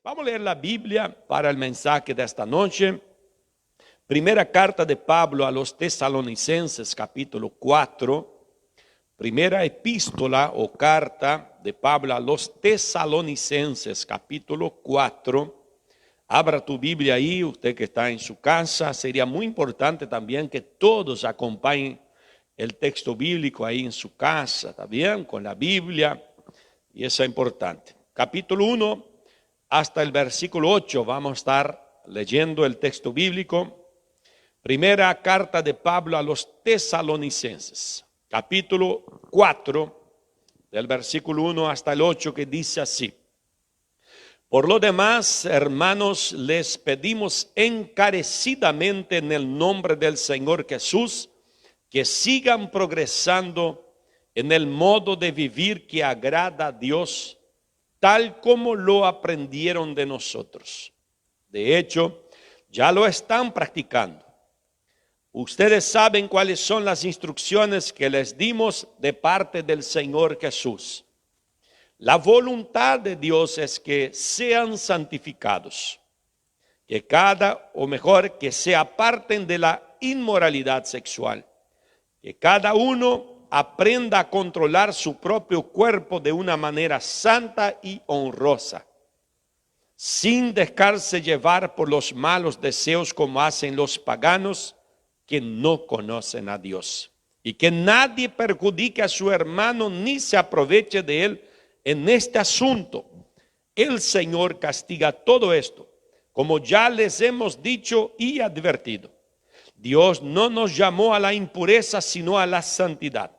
Vamos a leer la Biblia para el mensaje de esta noche. Primera carta de Pablo a los Tesalonicenses, capítulo 4. Primera epístola o carta de Pablo a los Tesalonicenses, capítulo 4. Abra tu Biblia ahí, usted que está en su casa. Sería muy importante también que todos acompañen el texto bíblico ahí en su casa, ¿está bien? Con la Biblia, y eso es importante. Capítulo 1 hasta el versículo 8 vamos a estar leyendo el texto bíblico. Primera carta de Pablo a los Tesalonicenses, capítulo 4, del versículo 1 hasta el 8, que dice así: Por lo demás, hermanos, les pedimos encarecidamente en el nombre del Señor Jesús, que sigan progresando en el modo de vivir que agrada a Dios, tal como lo aprendieron de nosotros. De hecho, ya lo están practicando. Ustedes saben cuáles son las instrucciones que les dimos de parte del Señor Jesús. La voluntad de Dios es que sean santificados, que que se aparten de la inmoralidad sexual, que cada uno aprenda a controlar su propio cuerpo de una manera santa y honrosa, sin dejarse llevar por los malos deseos como hacen los paganos que no conocen a Dios. Y que nadie perjudique a su hermano ni se aproveche de él en este asunto. El Señor castiga todo esto, como ya les hemos dicho y advertido. Dios no nos llamó a la impureza, sino a la santidad.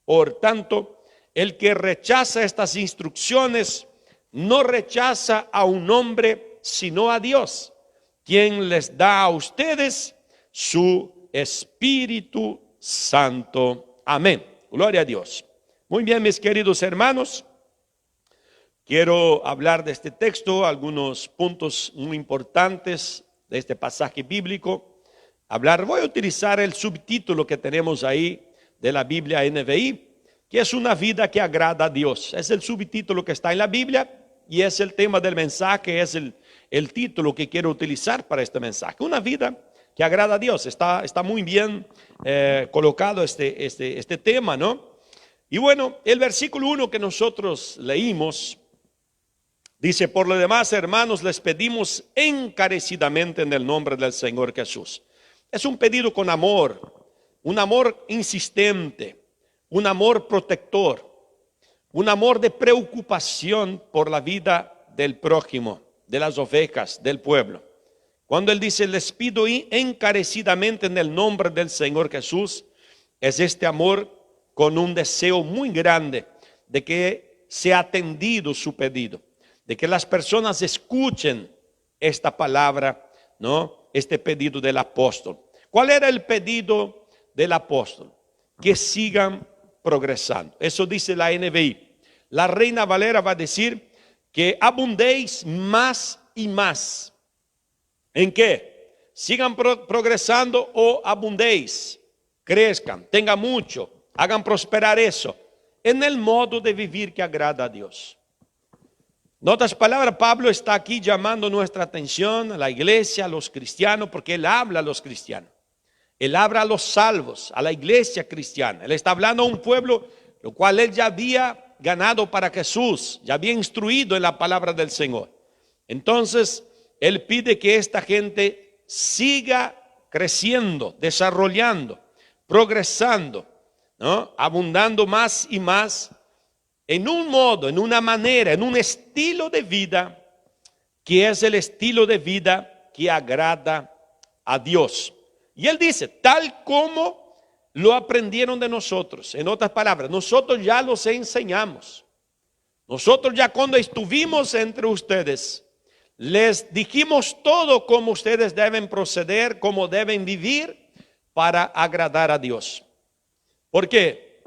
Por tanto, el que rechaza estas instrucciones no rechaza a un hombre, sino a Dios, quien les da a ustedes su Espíritu Santo. Amén. Gloria a Dios. Muy bien, mis queridos hermanos. Quiero hablar de este texto, algunos puntos muy importantes de este pasaje bíblico. Voy a utilizar el subtítulo que tenemos ahí de la Biblia NVI, que es una vida que agrada a Dios. Es el subtítulo que está en la Biblia y es el tema del mensaje, es el título que quiero utilizar para este mensaje. Una vida que agrada a Dios. Está muy bien colocado este tema, ¿no? Y bueno, el versículo 1 que nosotros leímos dice: por lo demás, hermanos, les pedimos encarecidamente en el nombre del Señor Jesús. Es un pedido con amor, un amor insistente, un amor protector, un amor de preocupación por la vida del prójimo, de las ovejas, del pueblo. Cuando él dice, les pido encarecidamente en el nombre del Señor Jesús, es este amor con un deseo muy grande de que sea atendido su pedido, de que las personas escuchen esta palabra, ¿no? Este pedido del apóstol. ¿Cuál era el pedido del apóstol? Que sigan progresando. Eso dice la NVI. La Reina Valera va a decir que abundéis más y más. ¿En qué? Sigan progresando o abundéis, crezcan, tengan mucho, hagan prosperar eso, en el modo de vivir que agrada a Dios. En otras palabras, Pablo está aquí llamando nuestra atención a la iglesia, a los cristianos, porque él habla a los cristianos. Él habla a los salvos, a la iglesia cristiana. Él está hablando a un pueblo, lo cual él ya había ganado para Jesús, ya había instruido en la palabra del Señor. Entonces, él pide que esta gente siga creciendo, desarrollando, progresando, ¿no? Abundando más y más en un modo, en una manera, en un estilo de vida que es el estilo de vida que agrada a Dios. Y él dice, tal como lo aprendieron de nosotros. En otras palabras, nosotros ya los enseñamos. Nosotros ya cuando estuvimos entre ustedes, les dijimos todo cómo ustedes deben proceder, cómo deben vivir para agradar a Dios. Porque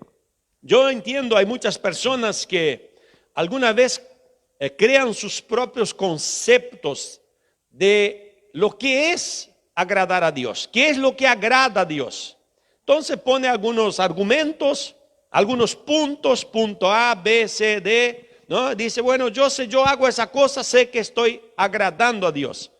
yo entiendo, hay muchas personas que alguna vez crean sus propios conceptos de lo que es agradar a Dios. ¿Qué es lo que agrada a Dios? Entonces pone algunos argumentos, algunos puntos, punto A, B, C, D, ¿no? Dice, bueno, yo hago esa cosa, sé que estoy agradando a Dios.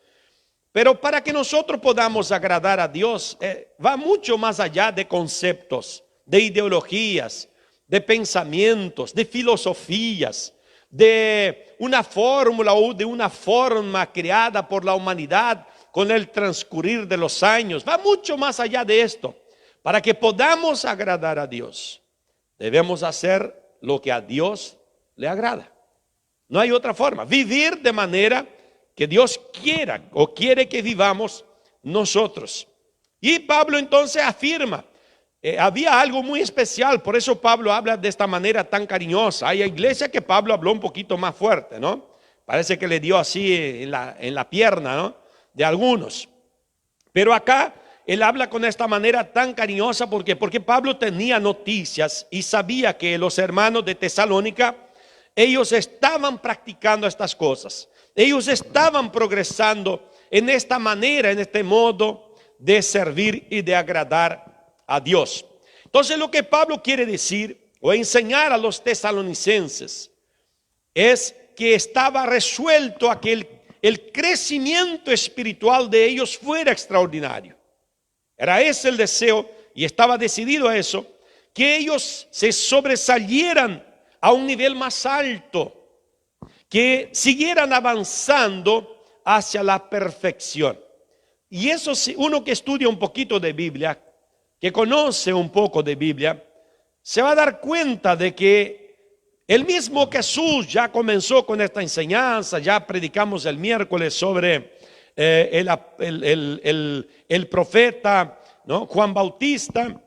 Pero para que nosotros podamos agradar a Dios, va mucho más allá de conceptos, de ideologías, de pensamientos, de filosofías, de una fórmula o de una forma creada por la humanidad con el transcurrir de los años. Va mucho más allá de esto. Para que podamos agradar a Dios, debemos hacer lo que a Dios le agrada. No hay otra forma. Vivir de manera que Dios quiera o quiere que vivamos nosotros. Y Pablo entonces afirma, había algo muy especial, por eso Pablo habla de esta manera tan cariñosa. Hay iglesia que Pablo habló un poquito más fuerte, ¿no? Parece que le dio así en la pierna, ¿no? De algunos. Pero acá él habla con esta manera tan cariñosa porque Pablo tenía noticias y sabía que los hermanos de Tesalónica, ellos estaban practicando estas cosas. Ellos estaban progresando en esta manera, en este modo de servir y de agradar a Dios. Entonces lo que Pablo quiere decir o enseñar a los tesalonicenses es que estaba resuelto a que el crecimiento espiritual de ellos fuera extraordinario. Era ese el deseo y estaba decidido a eso, que ellos se sobresalieran a un nivel más alto, que siguieran avanzando hacia la perfección. Y eso, si uno que estudia un poquito de Biblia, que conoce un poco de Biblia, se va a dar cuenta de que el mismo Jesús ya comenzó con esta enseñanza. Ya predicamos el miércoles sobre el profeta, ¿no? Juan Bautista,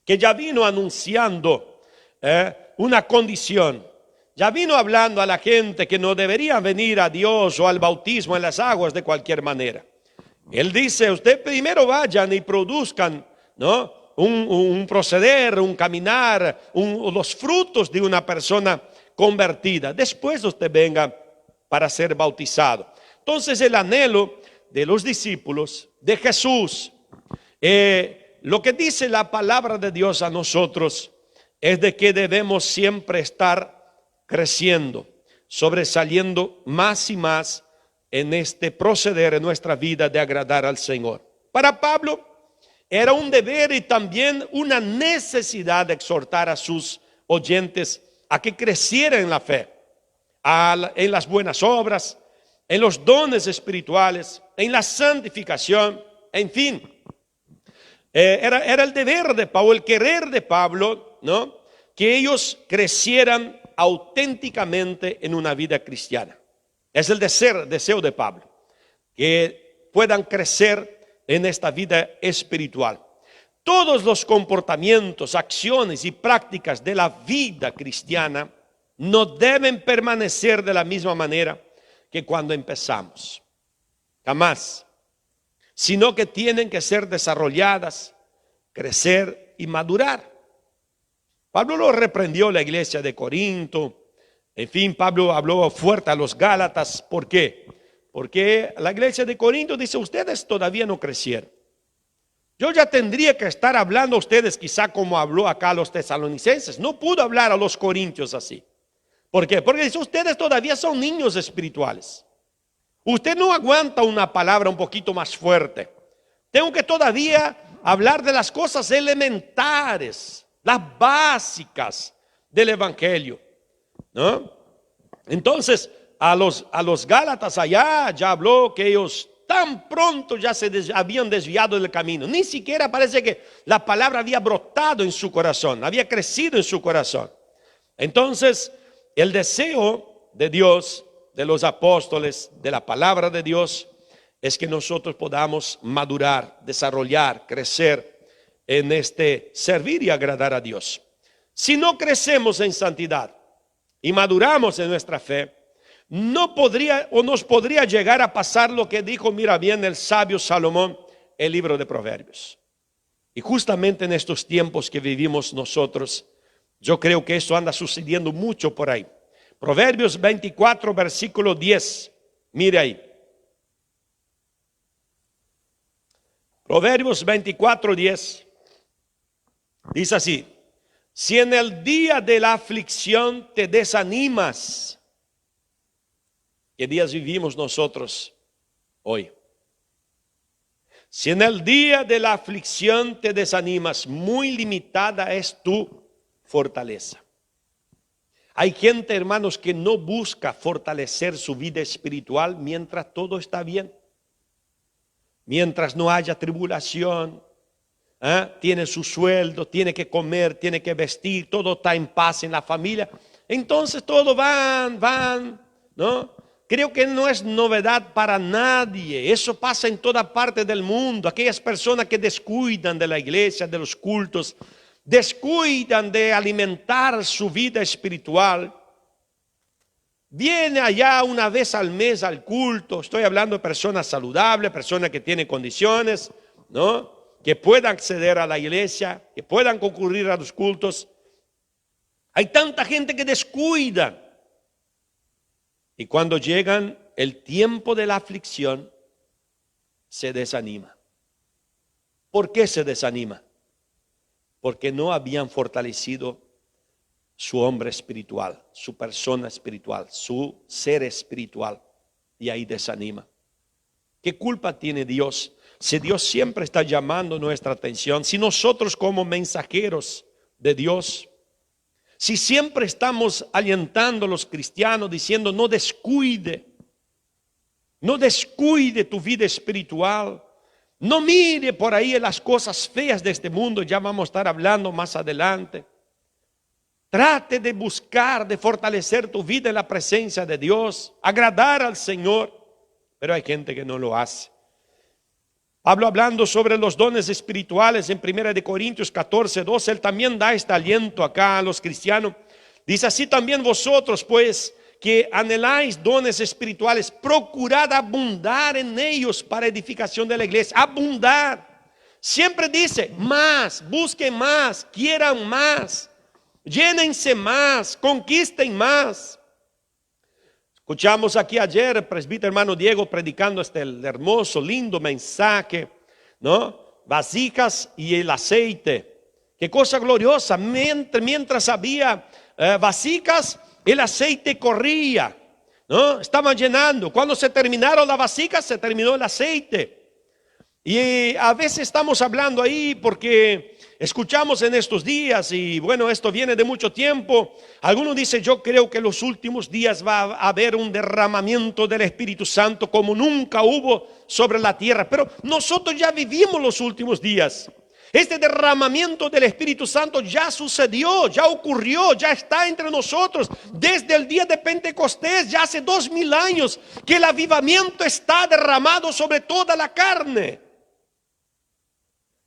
que ya vino anunciando una condición. Ya vino hablando a la gente que no debería venir a Dios o al bautismo en las aguas de cualquier manera. Él dice, ustedes primero vayan y produzcan, ¿no? un proceder, un caminar, los frutos de una persona convertida. Después usted venga para ser bautizado. Entonces el anhelo de los discípulos de Jesús, lo que dice la palabra de Dios a nosotros es de que debemos siempre estar creciendo, sobresaliendo más y más en este proceder en nuestra vida de agradar al Señor. Para Pablo era un deber y también una necesidad de exhortar a sus oyentes a que crecieran en la fe, en las buenas obras, en los dones espirituales, en la santificación, en fin. Era el deber de Pablo, el querer de Pablo, ¿no? Que ellos crecieran auténticamente en una vida cristiana. Es el deseo de Pablo, que puedan crecer en esta vida espiritual. Todos los comportamientos, acciones y prácticas de la vida cristiana no deben permanecer de la misma manera que cuando empezamos. Jamás. Sino que tienen que ser desarrolladas, crecer y madurar. Pablo lo reprendió la iglesia de Corinto. En fin, Pablo habló fuerte a los Gálatas. ¿Por qué? Porque la iglesia de Corinto dice, ustedes todavía no crecieron. Yo ya tendría que estar hablando a ustedes quizá como habló acá a los tesalonicenses. No pudo hablar a los corintios así. ¿Por qué? Porque dice, ustedes todavía son niños espirituales. Usted no aguanta una palabra un poquito más fuerte. Tengo que todavía hablar de las cosas elementares, las básicas del evangelio, ¿no? Entonces a los Gálatas allá ya habló que ellos tan pronto ya se habían desviado del camino. Ni siquiera parece que la palabra había brotado en su corazón, había crecido en su corazón. Entonces el deseo de Dios, de los apóstoles, de la palabra de Dios, es que nosotros podamos madurar, desarrollar, crecer en este servir y agradar a Dios. Si no crecemos en santidad y maduramos en nuestra fe, no podría o nos podría llegar a pasar lo que dijo, mira bien, el sabio Salomón, el libro de Proverbios. Y justamente en estos tiempos que vivimos nosotros, yo creo que eso anda sucediendo mucho por ahí. Proverbios 24, versículo 10. Mire ahí. Proverbios 24, 10. Dice así: Si en el día de la aflicción te desanimas, ¿qué días vivimos nosotros hoy? Si en el día de la aflicción te desanimas, muy limitada es tu fortaleza. Hay gente, hermanos, que no busca fortalecer su vida espiritual mientras todo está bien. Mientras no haya tribulación, tiene su sueldo, tiene que comer, tiene que vestir, todo está en paz en la familia. Entonces todo van, ¿no? Creo que no es novedad para nadie. Eso pasa en toda parte del mundo. Aquellas personas que descuidan de la iglesia, de los cultos, descuidan de alimentar su vida espiritual. Viene allá una vez al mes al culto. Estoy hablando de personas saludables, personas que tienen condiciones, ¿no? Que puedan acceder a la iglesia, que puedan concurrir a los cultos. Hay tanta gente que descuida. Y cuando llegan el tiempo de la aflicción, se desanima. ¿Por qué se desanima? Porque no habían fortalecido su hombre espiritual, su persona espiritual, su ser espiritual. Y ahí desanima. ¿Qué culpa tiene Dios? Si Dios siempre está llamando nuestra atención, si nosotros como mensajeros de Dios, si siempre estamos alentando a los cristianos diciendo no descuide tu vida espiritual, no mire por ahí las cosas feas de este mundo, ya vamos a estar hablando más adelante. Trate de buscar, de fortalecer tu vida en la presencia de Dios, agradar al Señor, pero hay gente que no lo hace. Pablo, hablando sobre los dones espirituales en 1 Corintios 14:12, él también da este aliento acá a los cristianos. Dice: así también vosotros, pues, que anheláis dones espirituales, procurad abundar en ellos para edificación de la iglesia. Abundar. Siempre dice más, busquen más, quieran más, llénense más, conquisten más. Escuchamos aquí ayer el presbítero hermano Diego predicando este hermoso, lindo mensaje, ¿no? Vasijas y el aceite. Qué cosa gloriosa. Mientras había vasijas, el aceite corría, ¿no? Estaban llenando. Cuando se terminaron las vasijas, se terminó el aceite. Y a veces estamos hablando ahí porque escuchamos en estos días, y bueno, esto viene de mucho tiempo. Algunos dicen: yo creo que en los últimos días va a haber un derramamiento del Espíritu Santo como nunca hubo sobre la tierra. Pero nosotros ya vivimos los últimos días. Este derramamiento del Espíritu Santo ya sucedió, ya ocurrió, ya está entre nosotros. Desde el día de Pentecostés, ya hace 2000 años, que el avivamiento está derramado sobre toda la carne.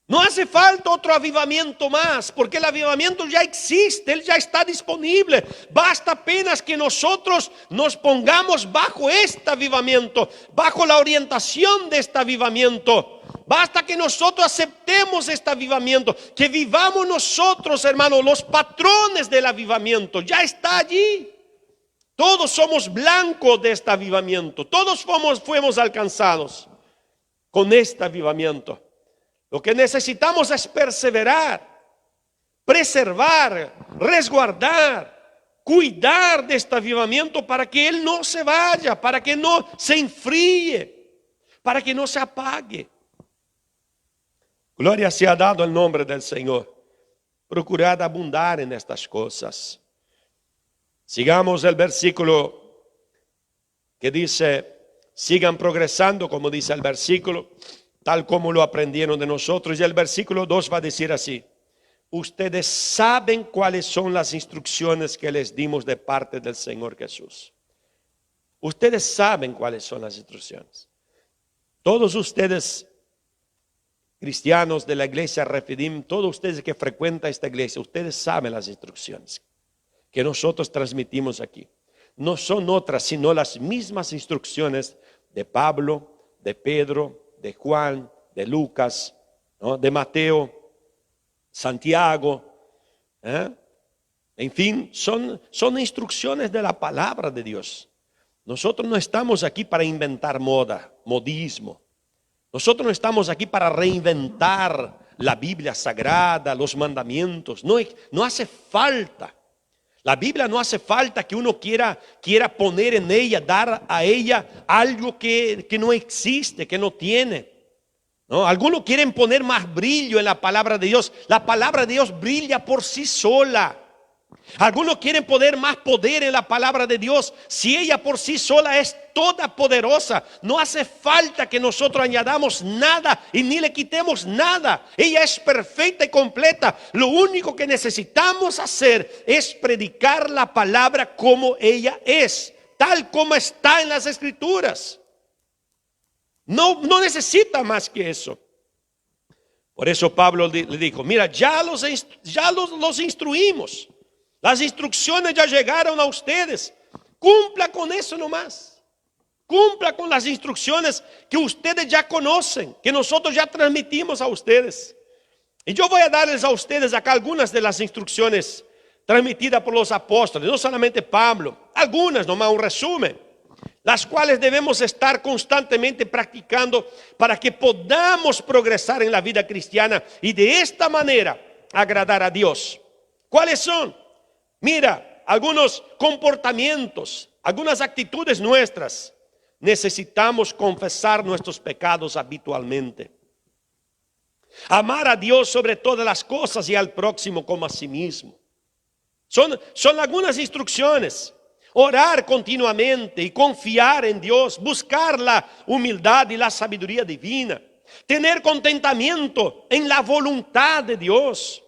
No hace falta otro avivamiento más, porque el avivamiento ya existe, él ya está disponible. Basta apenas que nosotros nos pongamos bajo este avivamiento, bajo la orientación de este avivamiento. Basta que nosotros aceptemos este avivamiento, que vivamos nosotros, hermanos, los patrones del avivamiento. Ya está allí. Todos somos blancos de este avivamiento. Todos fuimos alcanzados con este avivamiento. Lo que necesitamos es perseverar, preservar, resguardar, cuidar de este avivamiento para que él no se vaya, para que no se enfríe, para que no se apague. Gloria sea dado el nombre del Señor. Procurad abundar en estas cosas. Sigamos el versículo que dice: sigan progresando, como dice el versículo, tal como lo aprendieron de nosotros. Y el versículo 2 va a decir así: ustedes saben cuáles son las instrucciones que les dimos de parte del Señor Jesús. Ustedes saben cuáles son las instrucciones. Todos ustedes, cristianos de la iglesia Refidim, todos ustedes que frecuentan esta iglesia, ustedes saben las instrucciones que nosotros transmitimos aquí. No son otras, sino las mismas instrucciones de Pablo, de Pedro, de Juan, de Lucas, ¿no? De Mateo, Santiago, en fin, son instrucciones de la palabra de Dios. Nosotros no estamos aquí para inventar modismo. Nosotros no estamos aquí para reinventar la Biblia sagrada, los mandamientos. No hace falta. La Biblia no hace falta que uno quiera poner en ella, dar a ella algo que no existe, que no tiene. ¿No? Algunos quieren poner más brillo en la palabra de Dios. La palabra de Dios brilla por sí sola. Algunos quieren poner más poder en la palabra de Dios. Si ella por sí sola es toda poderosa, no hace falta que nosotros añadamos nada y ni le quitemos nada. Ella es perfecta y completa. Lo único que necesitamos hacer es predicar la palabra como ella es, tal como está en las Escrituras. No necesita más que eso. Por eso Pablo le dijo: mira, ya los instruimos. Las instrucciones ya llegaron a ustedes. Cumpla con eso nomás. Cumpla con las instrucciones que ustedes ya conocen, que nosotros ya transmitimos a ustedes. Y yo voy a darles a ustedes acá algunas de las instrucciones transmitidas por los apóstoles, no solamente Pablo, algunas nomás, un resumen, las cuales debemos estar constantemente practicando para que podamos progresar en la vida cristiana y de esta manera agradar a Dios. ¿Cuáles son? Mira, algunos comportamientos, algunas actitudes nuestras. Necesitamos confesar nuestros pecados habitualmente. Amar a Dios sobre todas las cosas y al próximo como a sí mismo. Son algunas instrucciones. Orar continuamente y confiar en Dios. Buscar la humildad y la sabiduría divina. Tener contentamiento en la voluntad de Dios.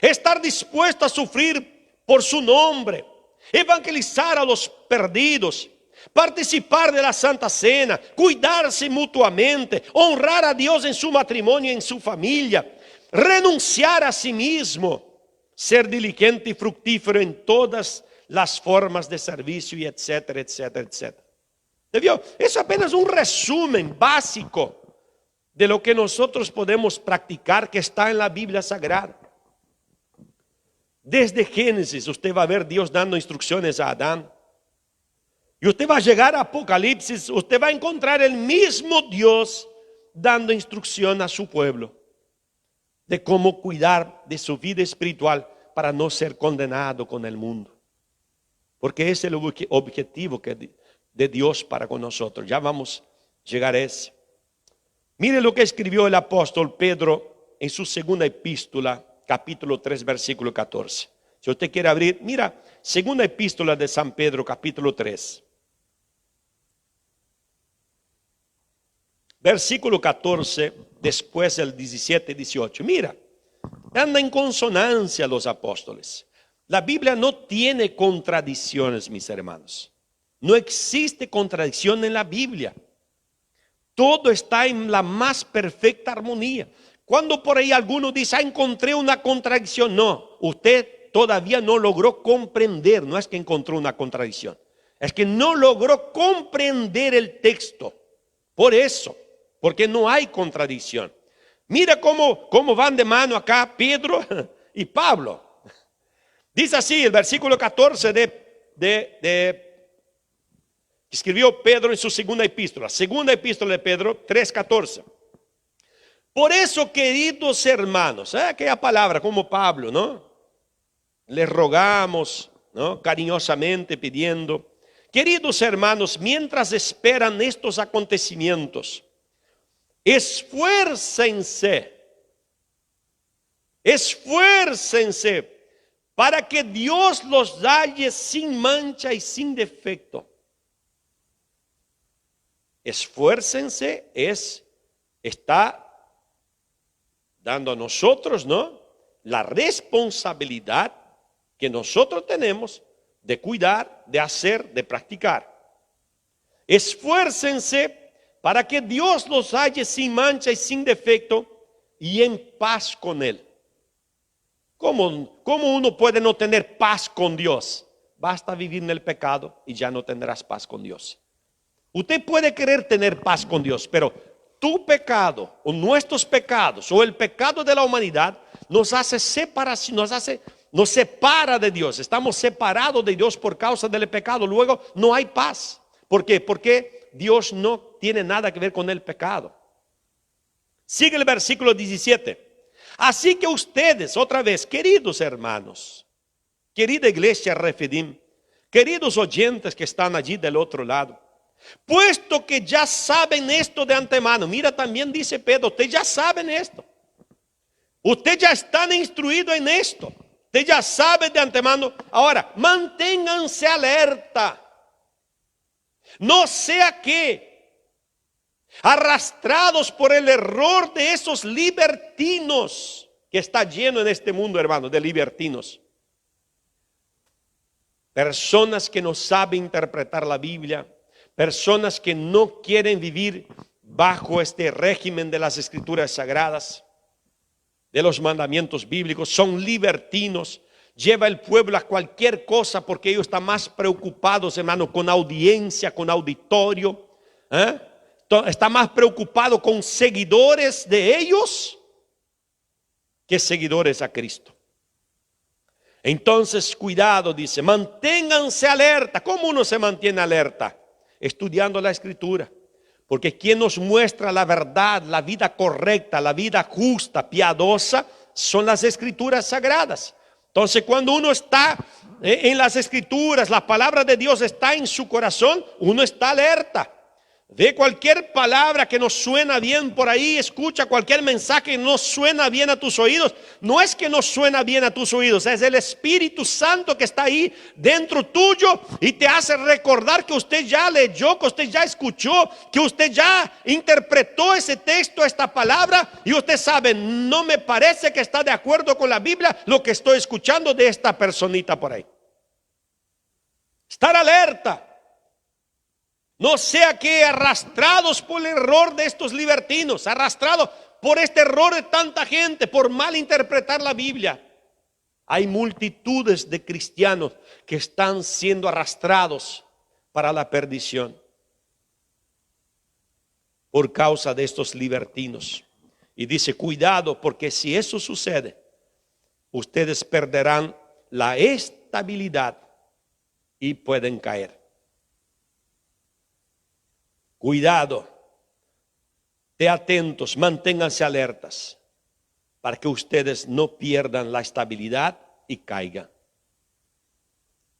Estar dispuesto a sufrir por su nombre, evangelizar a los perdidos, participar de la Santa Cena, cuidarse mutuamente, honrar a Dios en su matrimonio y en su familia, renunciar a sí mismo, ser diligente y fructífero en todas las formas de servicio, y etcétera, etcétera, etcétera. ¿Vio? Es apenas un resumen básico de lo que nosotros podemos practicar, que está en la Biblia Sagrada. Desde Génesis usted va a ver Dios dando instrucciones a Adán. Y usted va a llegar a Apocalipsis, usted va a encontrar el mismo Dios dando instrucción a su pueblo de cómo cuidar de su vida espiritual para no ser condenado con el mundo. Porque ese es el objetivo de Dios para con nosotros. Ya vamos a llegar a ese. Mire lo que escribió el apóstol Pedro en su segunda epístola, capítulo 3, versículo 14. Si usted quiere abrir, mira, segunda epístola de San Pedro, capítulo 3. Versículo 14, después el 17 y 18. Mira, anda en consonancia los apóstoles. La Biblia no tiene contradicciones, mis hermanos. No existe contradicción en la Biblia. Todo está en la más perfecta armonía. Cuando por ahí alguno dice: encontré una contradicción. No, usted todavía no logró comprender. No es que encontró una contradicción, es que no logró comprender el texto. Por eso, porque no hay contradicción. Mira cómo van de mano acá Pedro y Pablo. Dice así el versículo 14 de escribió Pedro en su segunda epístola de Pedro 3:14. Por eso, queridos hermanos, aquella palabra como Pablo, ¿no? Les rogamos, ¿no? Cariñosamente pidiendo: queridos hermanos, mientras esperan estos acontecimientos, esfuércense para que Dios los halle sin mancha y sin defecto. Esfuércense está dando a nosotros, ¿no?, la responsabilidad que nosotros tenemos de cuidar, de hacer, de practicar. Esfuércense para que Dios los halle sin mancha y sin defecto y en paz con Él. ¿Cómo uno puede no tener paz con Dios? Basta vivir en el pecado y ya no tendrás paz con Dios. Usted puede querer tener paz con Dios, pero tu pecado o nuestros pecados o el pecado de la humanidad nos hace separación, nos separa de Dios. Estamos separados de Dios por causa del pecado. Luego no hay paz. ¿Por qué? Porque Dios no tiene nada que ver con el pecado. Sigue el versículo 17. Así que ustedes, otra vez, queridos hermanos, querida iglesia Refidim, queridos oyentes que están allí del otro lado, puesto que ya saben esto de antemano, mira, también dice Pedro, ustedes ya saben esto, ustedes ya están instruidos en esto, ustedes ya saben de antemano. Ahora, manténganse alerta, no sea que, arrastrados por el error de esos libertinos, que está lleno en este mundo, hermano, de libertinos, personas que no saben interpretar la Biblia, personas que no quieren vivir bajo este régimen de las escrituras sagradas, de los mandamientos bíblicos, son libertinos, lleva el pueblo a cualquier cosa porque ellos están más preocupados, hermano, con audiencia, con auditorio, está más preocupado con seguidores de ellos que seguidores a Cristo. Entonces, cuidado, dice, manténganse alerta. ¿Cómo uno se mantiene alerta? Estudiando la Escritura. Porque quien nos muestra la verdad, la vida correcta, la vida justa, piadosa, son las Escrituras sagradas. Entonces, cuando uno está en las Escrituras, la palabra de Dios está en su corazón, uno está alerta. Ve cualquier palabra que no suena bien por ahí, escucha cualquier mensaje que no suena bien a tus oídos. No es que no suena bien a tus oídos, es el Espíritu Santo que está ahí dentro tuyo y te hace recordar que usted ya leyó, que usted ya escuchó, que usted ya interpretó ese texto, esta palabra, y usted sabe, no me parece que está de acuerdo con la Biblia lo que estoy escuchando de esta personita por ahí. Estar alerta. No sea que arrastrados por el error de estos libertinos, arrastrados por este error de tanta gente, por mal interpretar la Biblia. Hay multitudes de cristianos que están siendo arrastrados para la perdición por causa de estos libertinos. Y dice, cuidado, porque si eso sucede, ustedes perderán la estabilidad y pueden caer. Cuidado, estén atentos, manténganse alertas para que ustedes no pierdan la estabilidad y caigan.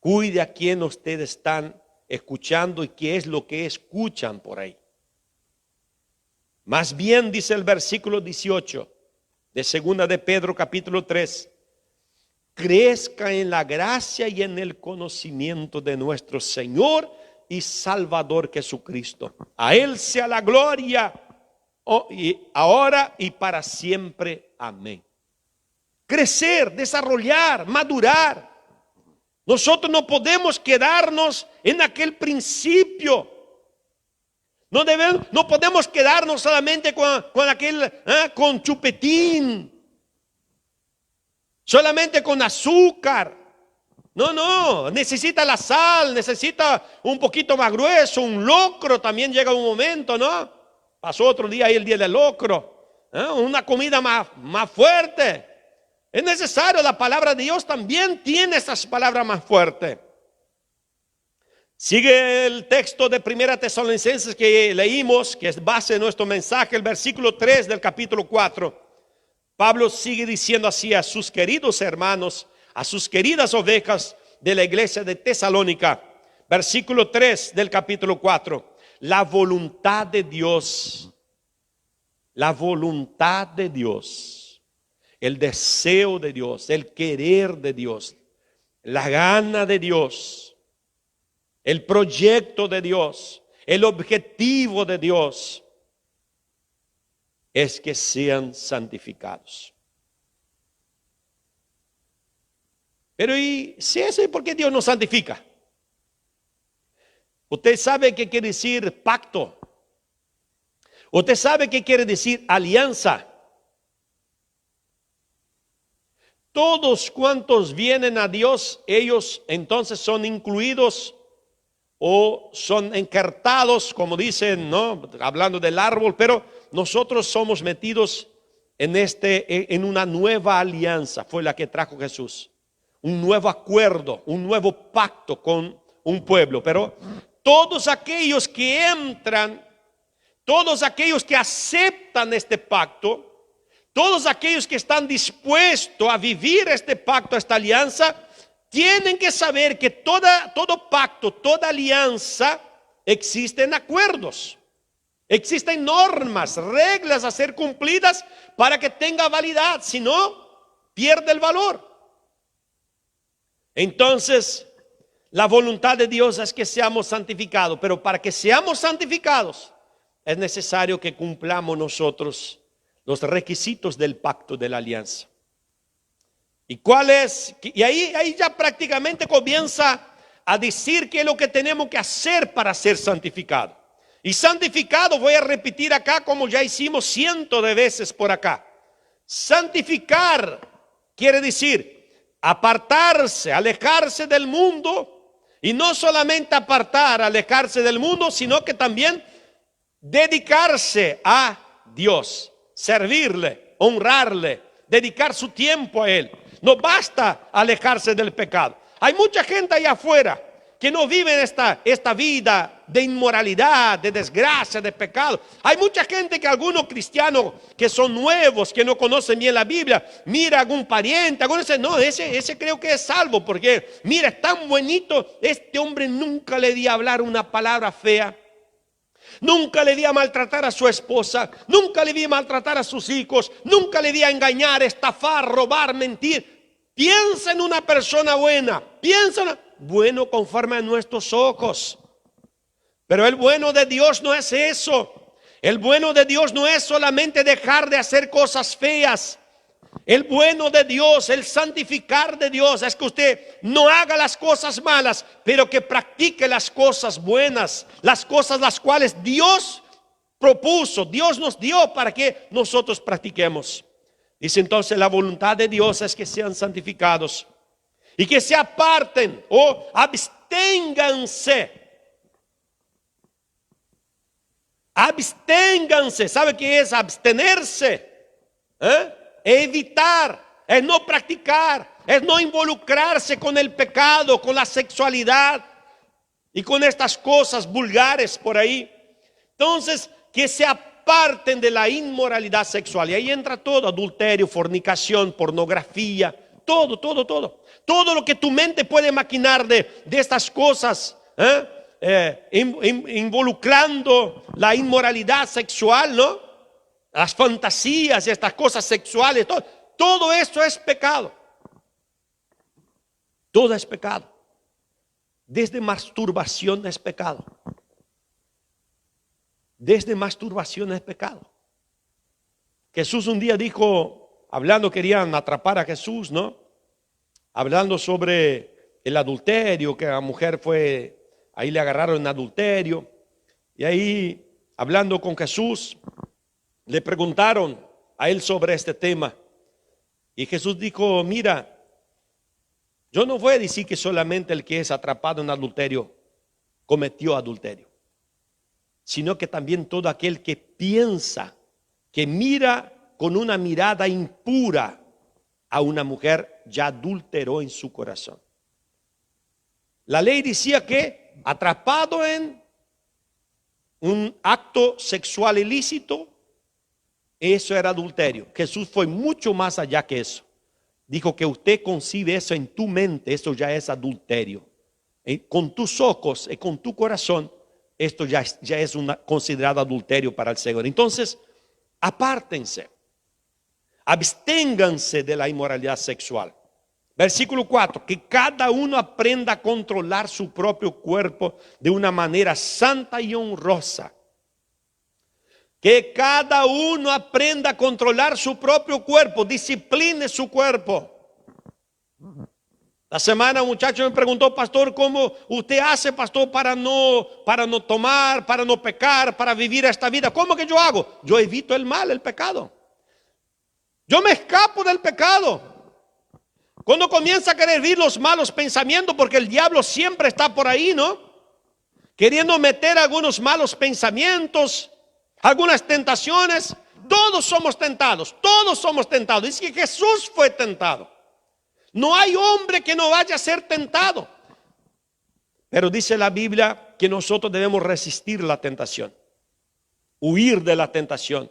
Cuide a quien ustedes están escuchando y qué es lo que escuchan por ahí. Más bien, dice el versículo 18 de segunda de Pedro capítulo 3, crezca en la gracia y en el conocimiento de nuestro Señor y Salvador Jesucristo. A Él sea la gloria ahora y para siempre. Amén. Crecer, desarrollar, madurar. Nosotros no podemos quedarnos en aquel principio. No podemos quedarnos solamente con aquel, con chupetín, solamente con azúcar. No, necesita la sal, necesita un poquito más grueso, un locro también llega un momento, ¿no? Pasó otro día ahí el día del locro, una comida más fuerte. Es necesario, la palabra de Dios también tiene esas palabras más fuertes. Sigue el texto de 1 Tesalonicenses que leímos, que es base de nuestro mensaje, el versículo 3 del capítulo 4. Pablo sigue diciendo así a sus queridos hermanos, a sus queridas ovejas de la iglesia de Tesalónica, versículo 3 del capítulo 4, la voluntad de Dios, el deseo de Dios, el querer de Dios, la gana de Dios, el proyecto de Dios, el objetivo de Dios es que sean santificados. Pero ¿y si eso? ¿Por qué Dios nos santifica? Usted sabe qué quiere decir pacto. Usted sabe qué quiere decir alianza. Todos cuantos vienen a Dios, ellos entonces son incluidos o son encartados, como dicen, ¿no? Hablando del árbol, pero nosotros somos metidos en una nueva alianza, fue la que trajo Jesús. Un nuevo acuerdo, un nuevo pacto con un pueblo. Pero todos aquellos que entran, todos aquellos que aceptan este pacto, Todos aquellos que están dispuestos a vivir este pacto, esta alianza, tienen que saber que todo pacto, toda alianza, existen acuerdos, existen normas, reglas a ser cumplidas para que tenga validad, si no, pierde el valor. Entonces, la voluntad de Dios es que seamos santificados, pero para que seamos santificados es necesario que cumplamos nosotros los requisitos del pacto de la alianza. ¿Y cuál es? Y ahí ya prácticamente comienza a decir qué es lo que tenemos que hacer para ser santificados. Y santificado, voy a repetir acá como ya hicimos cientos de veces por acá. Santificar quiere decir apartarse, alejarse del mundo. Y no solamente alejarse del mundo, sino que también dedicarse a Dios, servirle, honrarle, dedicar su tiempo a Él. No basta alejarse del pecado. Hay mucha gente allá afuera que no vive esta vida de inmoralidad, de desgracia, de pecado. Hay mucha gente que algunos cristianos que son nuevos, que no conocen bien la Biblia, mira a algún pariente, algunos dicen, no, ese creo que es salvo, porque mira, es tan bonito, este hombre nunca le di a hablar una palabra fea. Nunca le di a maltratar a su esposa, nunca le di a maltratar a sus hijos, nunca le di a engañar, estafar, robar, mentir. Piensa en una persona buena, bueno conforme a nuestros ojos. Pero el bueno de Dios no es eso. El bueno de Dios no es solamente dejar de hacer cosas feas. El bueno de Dios, el santificar de Dios es que usted no haga las cosas malas, pero que practique las cosas buenas, las cosas las cuales Dios propuso, Dios nos dio para que nosotros practiquemos. Dice entonces, la voluntad de Dios es que sean santificados y que se aparten o absténganse. Absténganse, ¿sabe qué es abstenerse? Evitar, es no practicar, es no involucrarse con el pecado, con la sexualidad y con estas cosas vulgares por ahí. Entonces, que se aparten de la inmoralidad sexual. Y ahí entra todo: adulterio, fornicación, pornografía, todo. Todo lo que tu mente puede maquinar de estas cosas, involucrando la inmoralidad sexual, ¿no? Las fantasías y estas cosas sexuales, todo esto es pecado. Todo es pecado. Desde masturbación es pecado. Desde masturbación es pecado. Jesús un día dijo, hablando, querían atrapar a Jesús, ¿no? Hablando sobre el adulterio, que la mujer ahí le agarraron en adulterio. Y ahí, hablando con Jesús, le preguntaron a él sobre este tema. Y Jesús dijo, mira, yo no voy a decir que solamente el que es atrapado en adulterio cometió adulterio, sino que también todo aquel que piensa, que mira con una mirada impura a una mujer, ya adulteró en su corazón. La ley decía que atrapado en un acto sexual ilícito, eso era adulterio. Jesús fue mucho más allá que eso. Dijo que usted concibe eso en tu mente, eso ya es adulterio. Con tus ojos y con tu corazón, esto ya es considerado adulterio para el Señor. Entonces, apártense, absténganse de la inmoralidad sexual. Versículo 4, que cada uno aprenda a controlar su propio cuerpo de una manera santa y honrosa. Que cada uno aprenda a controlar su propio cuerpo, discipline su cuerpo. La semana un muchacho me preguntó, pastor, ¿cómo usted hace, pastor, para no tomar, para no pecar, para vivir esta vida? ¿Cómo que yo hago? Yo evito el mal, el pecado. Yo me escapo del pecado. Cuando comienza a querer vivir los malos pensamientos, porque el diablo siempre está por ahí, ¿no? Queriendo meter algunos malos pensamientos, algunas tentaciones. Todos somos tentados, Dice que Jesús fue tentado. No hay hombre que no vaya a ser tentado. Pero dice la Biblia que nosotros debemos resistir la tentación, huir de la tentación,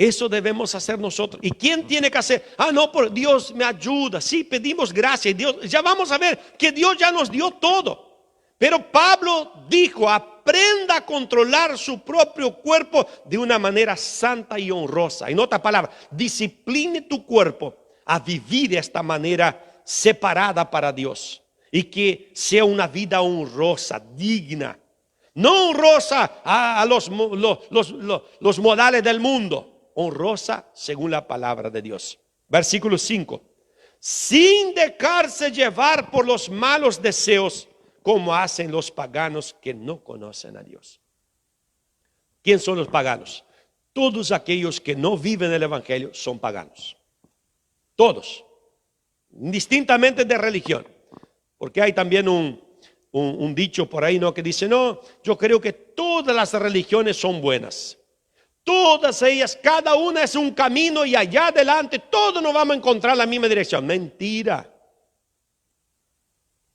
Eso debemos hacer nosotros. ¿Y quién tiene que hacer? No, por Dios me ayuda. Sí, pedimos gracia. Dios, ya vamos a ver que Dios ya nos dio todo. Pero Pablo dijo, aprenda a controlar su propio cuerpo de una manera santa y honrosa. En otra palabra, discipline tu cuerpo a vivir de esta manera separada para Dios. Y que sea una vida honrosa, digna. No honrosa a los modales del mundo. Honrosa según la palabra de Dios. Versículo 5. Sin dejarse llevar por los malos deseos, como hacen los paganos que no conocen a Dios. ¿Quién son los paganos? Todos aquellos que no viven el evangelio son paganos. Todos. Indistintamente de religión. Porque hay también un dicho por ahí, ¿no? Que dice, no, yo creo que todas las religiones son buenas. Todas ellas, cada una es un camino y allá adelante todos nos vamos a encontrar la misma dirección. Mentira.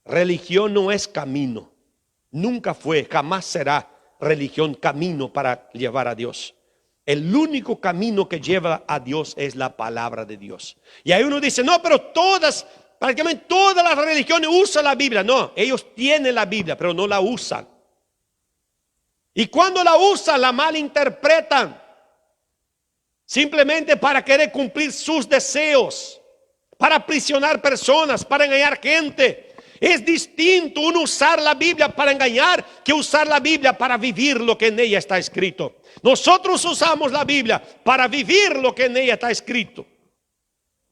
Religión no es camino. Nunca fue, jamás será religión camino para llevar a Dios. El único camino que lleva a Dios es la palabra de Dios. Y ahí uno dice, no, pero prácticamente todas las religiones usan la Biblia. No, ellos tienen la Biblia, pero no la usan. Y cuando la usan, la malinterpretan. Simplemente para querer cumplir sus deseos. Para aprisionar personas, para engañar gente. Es distinto uno usar la Biblia para engañar que usar la Biblia para vivir lo que en ella está escrito. Nosotros usamos la Biblia para vivir lo que en ella está escrito.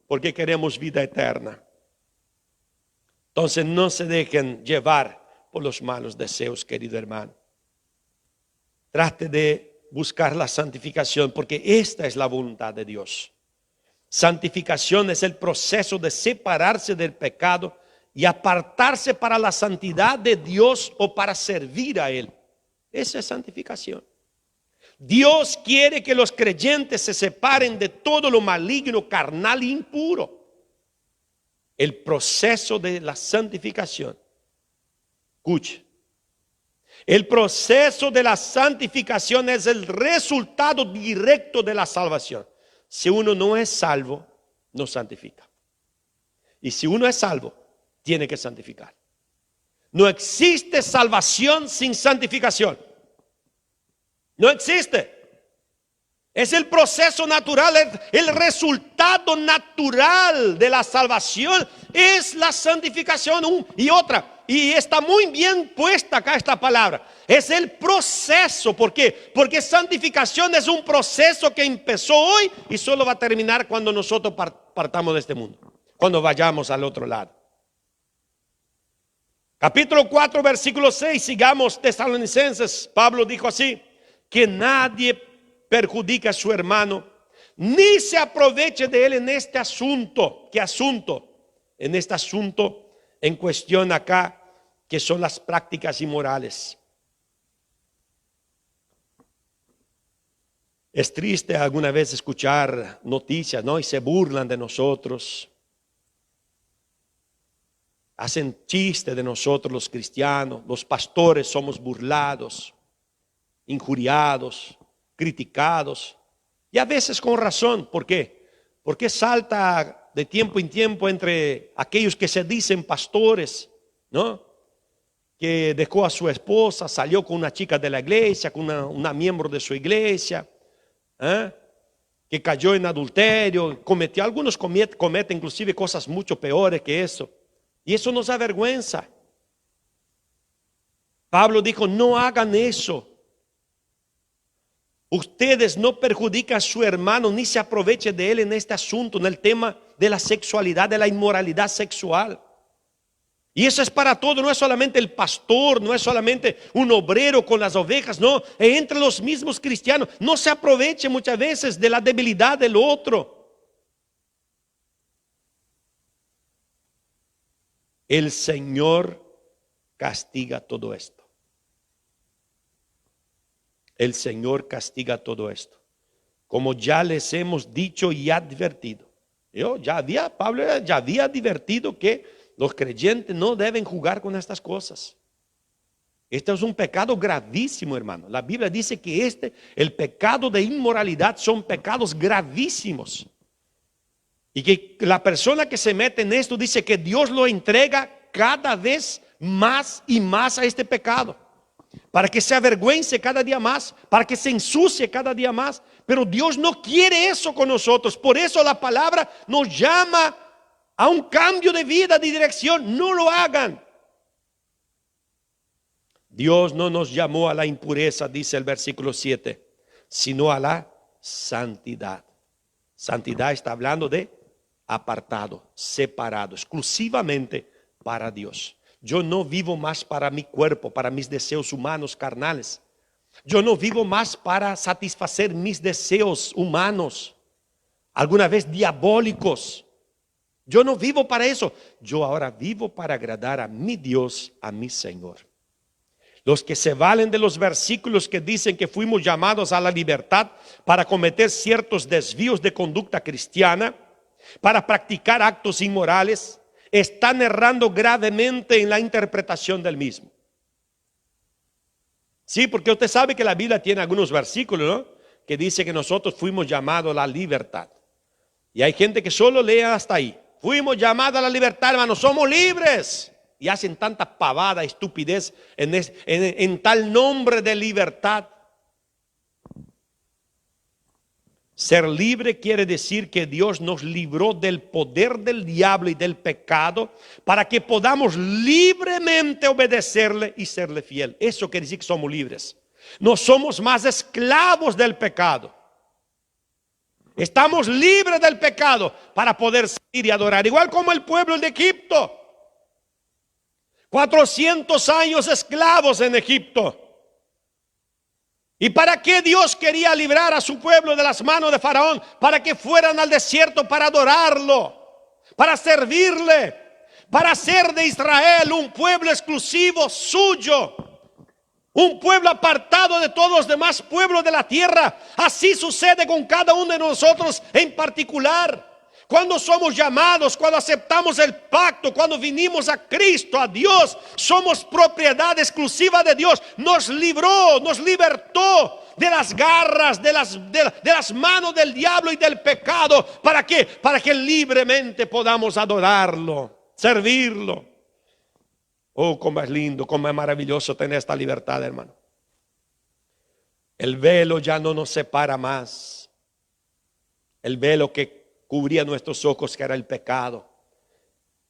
Porque queremos vida eterna. Entonces no se dejen llevar por los malos deseos, querido hermano. Trate de buscar la santificación porque esta es la voluntad de Dios. Santificación es el proceso de separarse del pecado y apartarse para la santidad de Dios o para servir a Él. Esa es santificación. Dios quiere que los creyentes se separen de todo lo maligno, carnal e impuro. El proceso de la santificación. Escuche. El proceso de la santificación es el resultado directo de la salvación. Si uno no es salvo, no santifica. Y si uno es salvo, tiene que santificar. No existe salvación sin santificación. No existe. Es el proceso natural, el resultado natural de la salvación es la santificación. Y otra, y está muy bien puesta acá esta palabra, es el proceso. ¿Por qué? Porque santificación es un proceso que empezó hoy y solo va a terminar cuando nosotros partamos de este mundo, cuando vayamos al otro lado. Capítulo 4, versículo 6, sigamos Tesalonicenses. Pablo dijo así, que nadie perjudique a su hermano, ni se aproveche de él en este asunto. ¿Qué asunto? En este asunto en cuestión acá, que son las prácticas inmorales. Es triste alguna vez escuchar noticias, ¿no? Y se burlan de nosotros. Hacen chiste de nosotros los cristianos. Los pastores somos burlados, injuriados, criticados. Y a veces con razón. ¿Por qué? Porque salta de tiempo en tiempo entre aquellos que se dicen pastores, ¿no? Que dejó a su esposa, salió con una chica de la iglesia, con una miembro de su iglesia, que cayó en adulterio, algunos cometen inclusive cosas mucho peores que eso. Y eso nos avergüenza. Pablo dijo, no hagan eso. Ustedes no perjudican a su hermano ni se aprovechen de él en este asunto, en el tema de la sexualidad, de la inmoralidad sexual. Y eso es para todo, no es solamente el pastor, no es solamente un obrero con las ovejas, no, entre los mismos cristianos. No se aproveche muchas veces de la debilidad del otro. El Señor castiga todo esto. El Señor castiga todo esto. Como ya les hemos dicho y advertido. Pablo ya había advertido que los creyentes no deben jugar con estas cosas. Este es un pecado gravísimo, hermano. La Biblia dice que el pecado de inmoralidad son pecados gravísimos. Y que la persona que se mete en esto dice que Dios lo entrega cada vez más y más a este pecado, para que se avergüence cada día más, para que se ensucie cada día más. Pero Dios no quiere eso con nosotros. Por eso la palabra nos llama a un cambio de vida, de dirección. No lo hagan. Dios no nos llamó a la impureza, dice el versículo 7, sino a la santidad. Santidad está hablando de apartado, separado, exclusivamente para Dios. Yo no vivo más para mi cuerpo, para mis deseos humanos, carnales. Yo no vivo más para satisfacer mis deseos humanos, alguna vez diabólicos. Yo no vivo para eso. Yo ahora vivo para agradar a mi Dios, a mi Señor. Los que se valen de los versículos que dicen que fuimos llamados a la libertad para cometer ciertos desvíos de conducta cristiana, para practicar actos inmorales, están errando gravemente en la interpretación del mismo. Sí, porque usted sabe que la Biblia tiene algunos versículos, ¿no?, que dice que nosotros fuimos llamados a la libertad. Y hay gente que solo lee hasta ahí. Fuimos llamados a la libertad, hermanos, somos libres. Y hacen tanta pavada, estupidez en tal nombre de libertad. Ser libre quiere decir que Dios nos libró del poder del diablo y del pecado para que podamos libremente obedecerle y serle fiel. Eso quiere decir que somos libres. No somos más esclavos del pecado. Estamos libres del pecado para poder seguir y adorar. Igual como el pueblo de Egipto. 400 años esclavos en Egipto. ¿Y para qué Dios quería librar a su pueblo de las manos de Faraón? Para que fueran al desierto para adorarlo, para servirle, para hacer de Israel un pueblo exclusivo suyo, un pueblo apartado de todos los demás pueblos de la tierra. Así sucede con cada uno de nosotros en particular. Cuando somos llamados, cuando aceptamos el pacto, cuando vinimos a Cristo, a Dios, somos propiedad exclusiva de Dios. Nos libró, nos libertó de las garras, de las manos del diablo y del pecado. ¿Para qué? Para que libremente podamos adorarlo, servirlo. Oh, cómo es lindo, cómo es maravilloso tener esta libertad, hermano. El velo ya no nos separa más. El velo que cubría nuestros ojos, que era el pecado,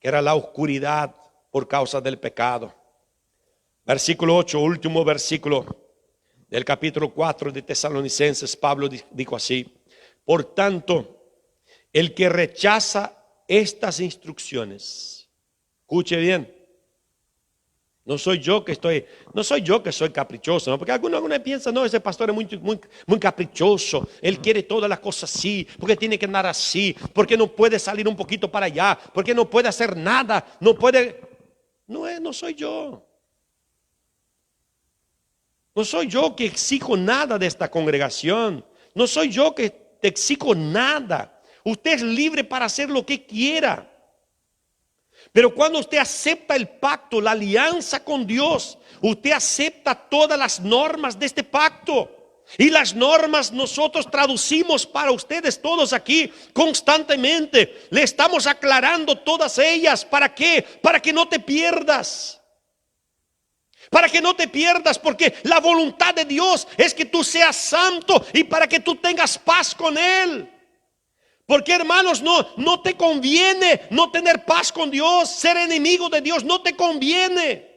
que era la oscuridad por causa del pecado. Versículo 8, último versículo del capítulo 4 de Tesalonicenses. Pablo dijo así: por tanto, el que rechaza estas instrucciones, escuche bien, no soy yo que soy caprichoso, ¿no? Porque algunos piensan, no, ese pastor es muy caprichoso, él quiere todas las cosas así, porque tiene que andar así, porque no puede salir un poquito para allá, porque no puede hacer nada, no puede. No soy yo. No soy yo que exijo nada de esta congregación. No soy yo que te exijo nada. Usted es libre para hacer lo que quiera. Pero cuando usted acepta el pacto, la alianza con Dios, usted acepta todas las normas de este pacto. Y las normas nosotros traducimos para ustedes todos aquí constantemente. Le estamos aclarando todas ellas. ¿Para qué? Para que no te pierdas. Para que no te pierdas, porque la voluntad de Dios es que tú seas santo y para que tú tengas paz con Él. Porque, hermanos, no te conviene no tener paz con Dios, ser enemigo de Dios, no te conviene.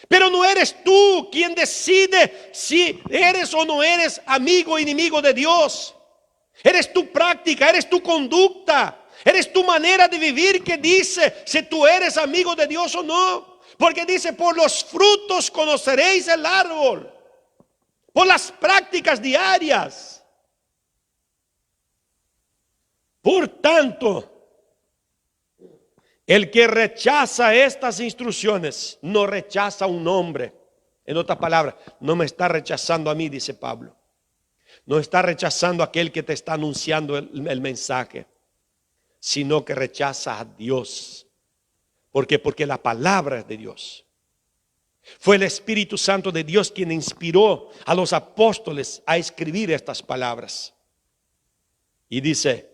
Pero no eres tú quien decide si eres o no eres amigo o enemigo de Dios. Eres tu práctica, eres tu conducta, eres tu manera de vivir que dice si tú eres amigo de Dios o no. Porque dice, por los frutos conoceréis el árbol, por las prácticas diarias. Por tanto, el que rechaza estas instrucciones no rechaza a un hombre. En otras palabras, no me está rechazando a mí, dice Pablo. No está rechazando a aquel que te está anunciando el mensaje, sino que rechaza a Dios. ¿Por qué? Porque la palabra es de Dios. Fue el Espíritu Santo de Dios quien inspiró a los apóstoles a escribir estas palabras. Y dice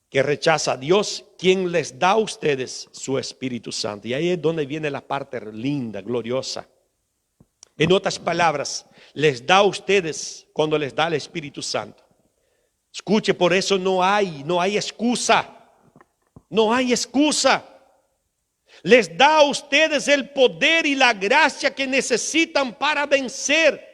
que rechaza a Dios, quien les da a ustedes su Espíritu Santo. Y ahí es donde viene la parte linda, gloriosa. En otras palabras, les da a ustedes cuando les da el Espíritu Santo. Escuche, por eso no hay excusa. No hay excusa. Les da a ustedes el poder y la gracia que necesitan para vencer.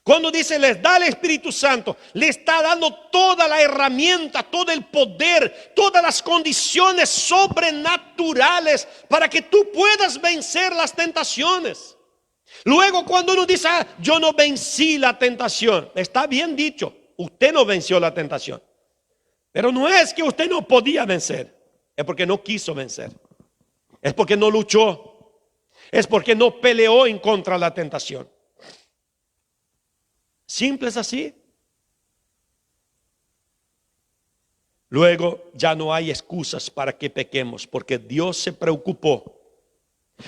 Cuando dice les da el Espíritu Santo, le está dando toda la herramienta, todo el poder, todas las condiciones sobrenaturales para que tú puedas vencer las tentaciones. Luego cuando uno dice, yo no vencí la tentación, está bien dicho, usted no venció la tentación. Pero no es que usted no podía vencer, es porque no quiso vencer. Es porque no luchó, es porque no peleó en contra de la tentación. Simple es así. Luego ya no hay excusas para que pequemos, porque Dios se preocupó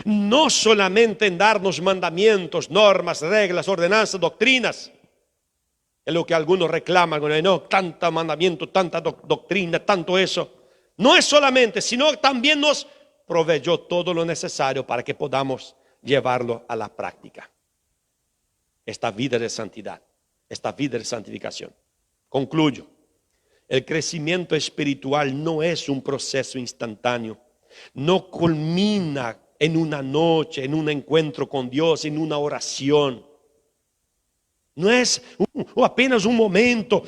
no solamente en darnos mandamientos, normas, reglas, ordenanzas, doctrinas. Es lo que algunos reclaman, no, tanto mandamiento, tanta doctrina, tanto eso. No es solamente, sino también nos proveyó todo lo necesario para que podamos llevarlo a la práctica. Esta vida de santidad, esta vida de santificación. Concluyo. El crecimiento espiritual no es un proceso instantáneo. No culmina en una noche, en un encuentro con Dios, en una oración. No es apenas un momento,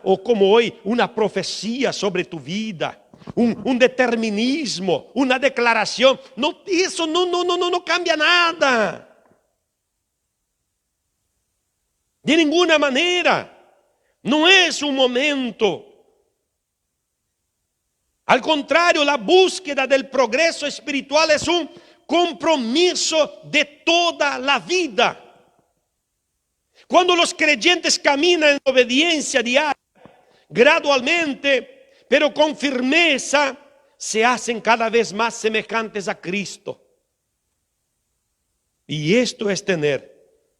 o como hoy, una profecía sobre tu vida. Un determinismo, una declaración. No, eso no cambia nada. De ninguna manera. No es un momento. Al contrario, la búsqueda del progreso espiritual es un compromiso de toda la vida. Cuando los creyentes caminan en obediencia diaria, gradualmente, pero con firmeza, se hacen cada vez más semejantes a Cristo. Y esto es tener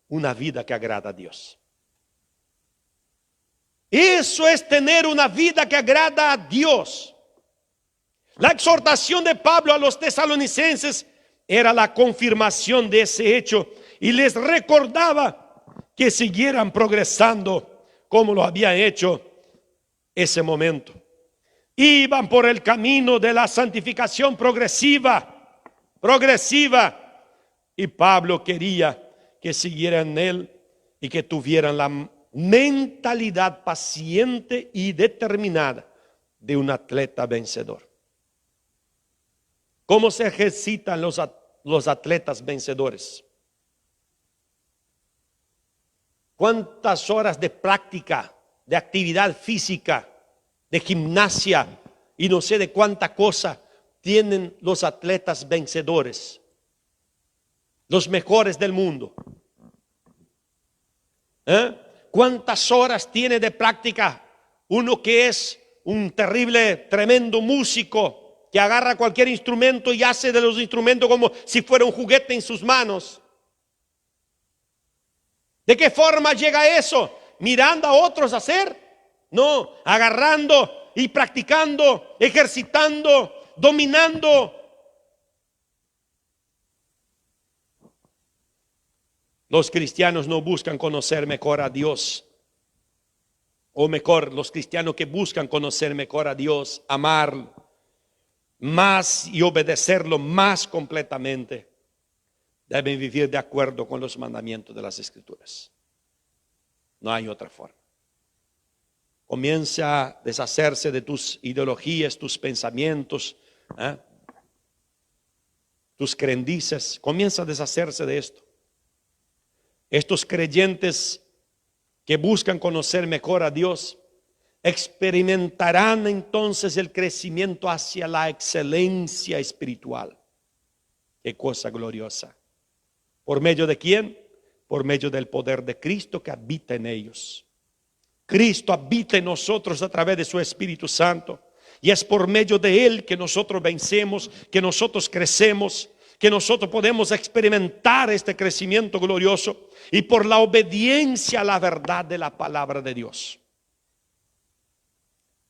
una vida que agrada a Dios. Eso es tener una vida que agrada a Dios. La exhortación de Pablo a los tesalonicenses era la confirmación de ese hecho y les recordaba que siguieran progresando como lo había hecho ese momento. Iban por el camino de la santificación progresiva, y Pablo quería que siguieran en él y que tuvieran la mentalidad paciente y determinada de un atleta vencedor. ¿Cómo se ejercitan los atletas vencedores? ¿Cuántas horas de práctica, de actividad física, de gimnasia y no sé de cuánta cosa tienen los atletas vencedores? Los mejores del mundo. ¿Cuántas horas tiene de práctica uno que es un terrible, tremendo músico? Que agarra cualquier instrumento y hace de los instrumentos como si fuera un juguete en sus manos. ¿De qué forma llega eso? ¿Mirando a otros hacer? No, agarrando y practicando, ejercitando, dominando. Los cristianos no buscan conocer mejor a Dios. O mejor, los cristianos que buscan conocer mejor a Dios, amarlo más y obedecerlo más completamente, deben vivir de acuerdo con los mandamientos de las Escrituras. No hay otra forma. Comienza a deshacerse de tus ideologías, tus pensamientos, tus creencias. Comienza a deshacerse de esto. Estos creyentes que buscan conocer mejor a Dios experimentarán entonces el crecimiento hacia la excelencia espiritual. Qué cosa gloriosa. ¿Por medio de quién? Por medio del poder de Cristo que habita en ellos. Cristo habita en nosotros a través de su Espíritu Santo. Y es por medio de Él que nosotros vencemos, que nosotros crecemos, que nosotros podemos experimentar este crecimiento glorioso, y por la obediencia a la verdad de la palabra de Dios.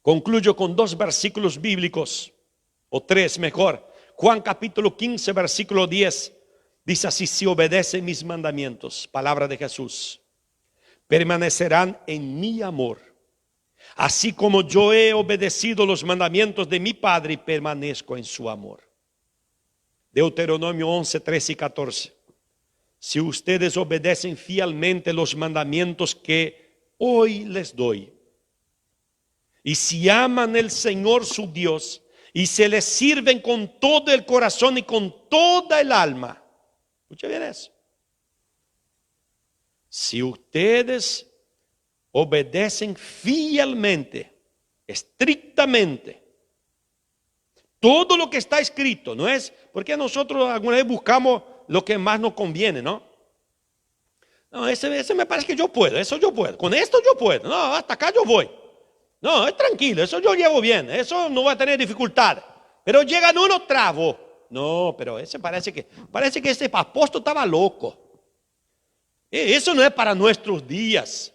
Concluyo con 2 versículos bíblicos, o 3 mejor. Juan capítulo 15, versículo 10, dice así: si obedecen mis mandamientos, palabra de Jesús, permanecerán en mi amor, así como yo he obedecido los mandamientos de mi Padre y permanezco en su amor. Deuteronomio 11, 13 y 14. Si ustedes obedecen fielmente los mandamientos que hoy les doy, y si aman al Señor su Dios, y se les sirven con todo el corazón y con toda el alma. Escucha bien eso. Si ustedes obedecen fielmente, estrictamente, todo lo que está escrito, no es porque nosotros alguna vez buscamos lo que más nos conviene, ¿no? No, ese me parece que yo puedo, eso yo puedo, con esto yo puedo, no, hasta acá yo voy. No, es tranquilo, eso yo llevo bien, eso no va a tener dificultad. Pero llegan unos trabos. No, pero ese parece que ese apóstol estaba loco. Eso no es para nuestros días.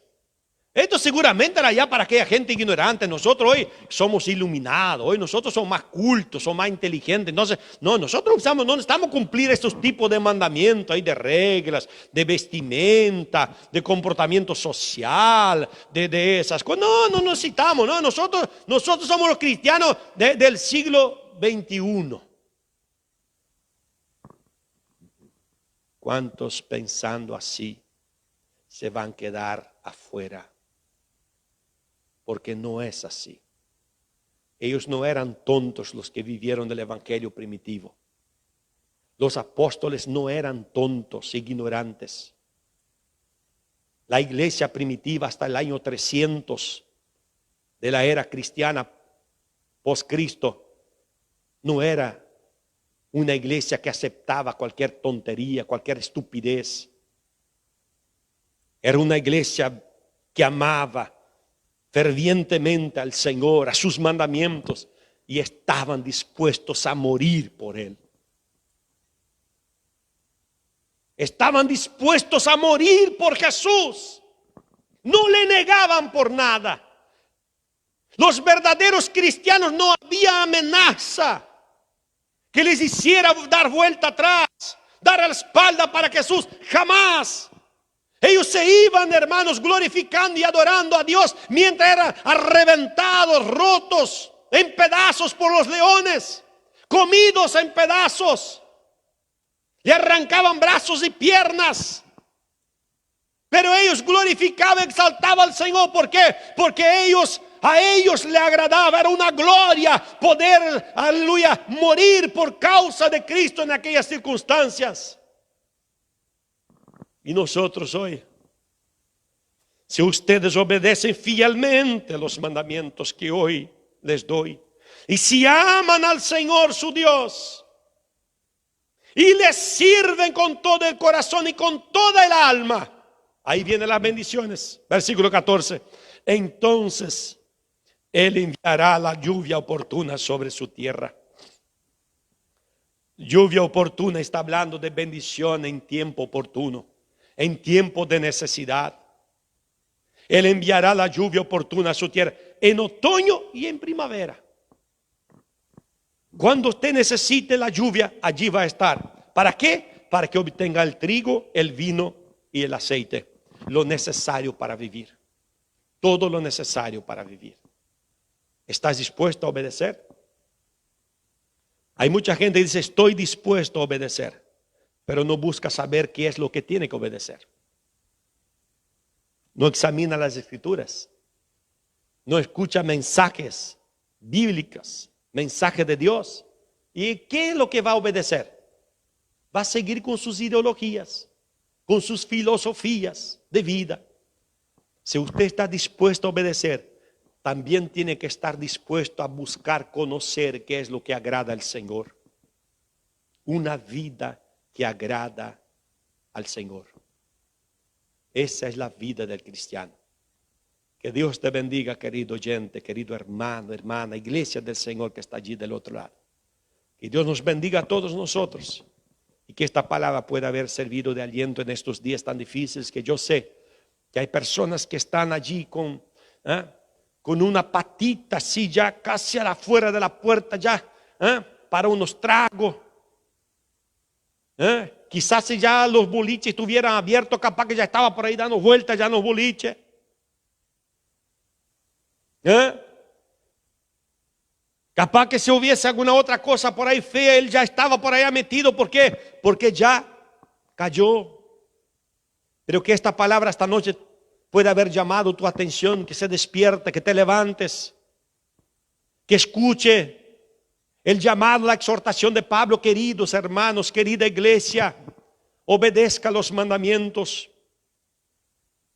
Esto seguramente era ya para aquella gente ignorante. Nosotros hoy somos iluminados, hoy nosotros somos más cultos, somos más inteligentes. Entonces, no, nosotros no necesitamos cumplir estos tipos de mandamientos, de reglas, de vestimenta, de comportamiento social, de esas cosas. No necesitamos, no, nosotros somos los cristianos del siglo XXI. ¿Cuántos pensando así se van a quedar afuera? Porque no es así. Ellos no eran tontos los que vivieron del evangelio primitivo. Los apóstoles no eran tontos, ignorantes. La iglesia primitiva hasta el año 300 de la era cristiana post-Cristo no era una iglesia que aceptaba cualquier tontería, cualquier estupidez. Era una iglesia que amaba fervientemente al Señor, a sus mandamientos, y estaban dispuestos a morir por Él. Estaban dispuestos a morir por Jesús. No le negaban por nada. Los verdaderos cristianos, no había amenaza que les hiciera dar vuelta atrás, dar la espalda para Jesús. Jamás. Ellos se iban, hermanos, glorificando y adorando a Dios mientras eran arrebentados, rotos en pedazos por los leones, comidos en pedazos. Le arrancaban brazos y piernas. Pero ellos glorificaban, exaltaban al Señor. ¿Por qué? Porque a ellos le agradaba, era una gloria poder, aleluya, morir por causa de Cristo en aquellas circunstancias. Y nosotros hoy, si ustedes obedecen fielmente los mandamientos que hoy les doy, y si aman al Señor su Dios, y les sirven con todo el corazón y con toda el alma, ahí vienen las bendiciones. Versículo 14. Entonces Él enviará la lluvia oportuna sobre su tierra. Lluvia oportuna está hablando de bendición en tiempo oportuno, en tiempo de necesidad. Él enviará la lluvia oportuna a su tierra en otoño y en primavera. Cuando usted necesite la lluvia, allí va a estar. ¿Para qué? Para que obtenga el trigo, el vino y el aceite. Lo necesario para vivir. Todo lo necesario para vivir. ¿Estás dispuesto a obedecer? Hay mucha gente que dice, estoy dispuesto a obedecer, pero no busca saber qué es lo que tiene que obedecer. No examina las escrituras. No escucha mensajes bíblicos, mensajes de Dios. ¿Y qué es lo que va a obedecer? Va a seguir con sus ideologías, con sus filosofías de vida. Si usted está dispuesto a obedecer, también tiene que estar dispuesto a buscar conocer qué es lo que agrada al Señor. Una vida que agrada al Señor. Esa es la vida del cristiano. Que Dios te bendiga, querido oyente, querido hermano, hermana, iglesia del Señor que está allí del otro lado. Que Dios nos bendiga a todos nosotros y que esta palabra pueda haber servido de aliento en estos días tan difíciles, que yo sé que hay personas que están allí con una patita así ya casi afuera de la puerta ya para unos tragos. Quizás si ya los boliches estuvieran abiertos, capaz que ya estaba por ahí dando vueltas ya en los boliches. Capaz que si hubiese alguna otra cosa por ahí fea, él ya estaba por allá metido. ¿Por qué? Porque ya cayó. Pero que esta palabra esta noche pueda haber llamado tu atención, que se despierte, que te levantes, que escuche el llamado, la exhortación de Pablo. Queridos hermanos, querida iglesia, obedezca los mandamientos.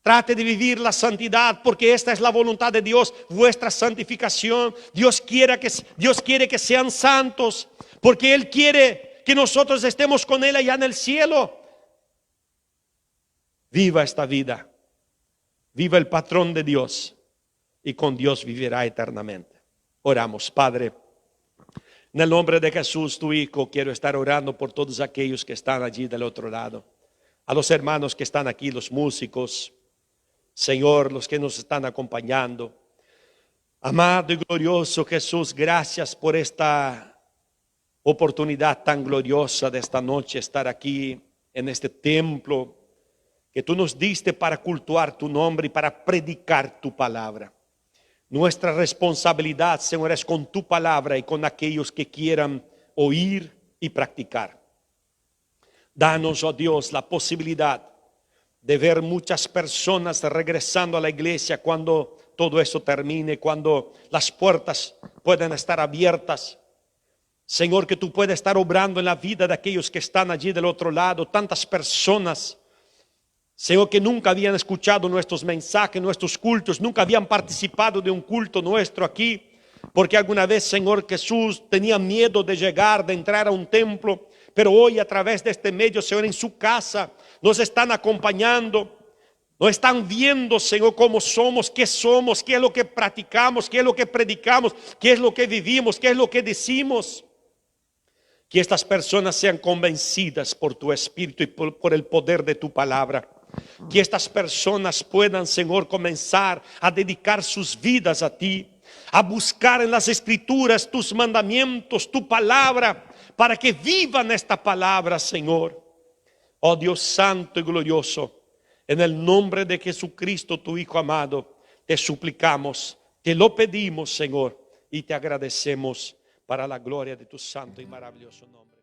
Trate de vivir la santidad, porque esta es la voluntad de Dios, vuestra santificación. Dios quiere que sean santos, porque Él quiere que nosotros estemos con Él allá en el cielo. Viva esta vida, viva el patrón de Dios, y con Dios vivirá eternamente. Oramos. Padre, en el nombre de Jesús, tu Hijo, quiero estar orando por todos aquellos que están allí del otro lado. A los hermanos que están aquí, los músicos, Señor, los que nos están acompañando. Amado y glorioso Jesús, gracias por esta oportunidad tan gloriosa de esta noche, estar aquí en este templo que tú nos diste para cultuar tu nombre y para predicar tu palabra. Nuestra responsabilidad, Señor, es con tu palabra y con aquellos que quieran oír y practicar. Danos, oh Dios, la posibilidad de ver muchas personas regresando a la iglesia cuando todo eso termine, cuando las puertas puedan estar abiertas. Señor, que tú puedas estar obrando en la vida de aquellos que están allí del otro lado. Tantas personas, Señor, que nunca habían escuchado nuestros mensajes, nuestros cultos, nunca habían participado de un culto nuestro aquí, porque alguna vez, Señor Jesús, tenían miedo de llegar, de entrar a un templo. Pero hoy, a través de este medio, Señor, en su casa, nos están acompañando, nos están viendo, Señor, cómo somos, qué es lo que practicamos, qué es lo que predicamos, qué es lo que vivimos, qué es lo que decimos. Que estas personas sean convencidas por tu Espíritu y por el poder de tu palabra. Que estas personas puedan, Señor, comenzar a dedicar sus vidas a ti, a buscar en las Escrituras tus mandamientos, tu palabra, para que vivan esta palabra, Señor. Oh Dios santo y glorioso, en el nombre de Jesucristo, tu Hijo amado, te suplicamos, te lo pedimos, Señor, y te agradecemos para la gloria de tu santo y maravilloso nombre.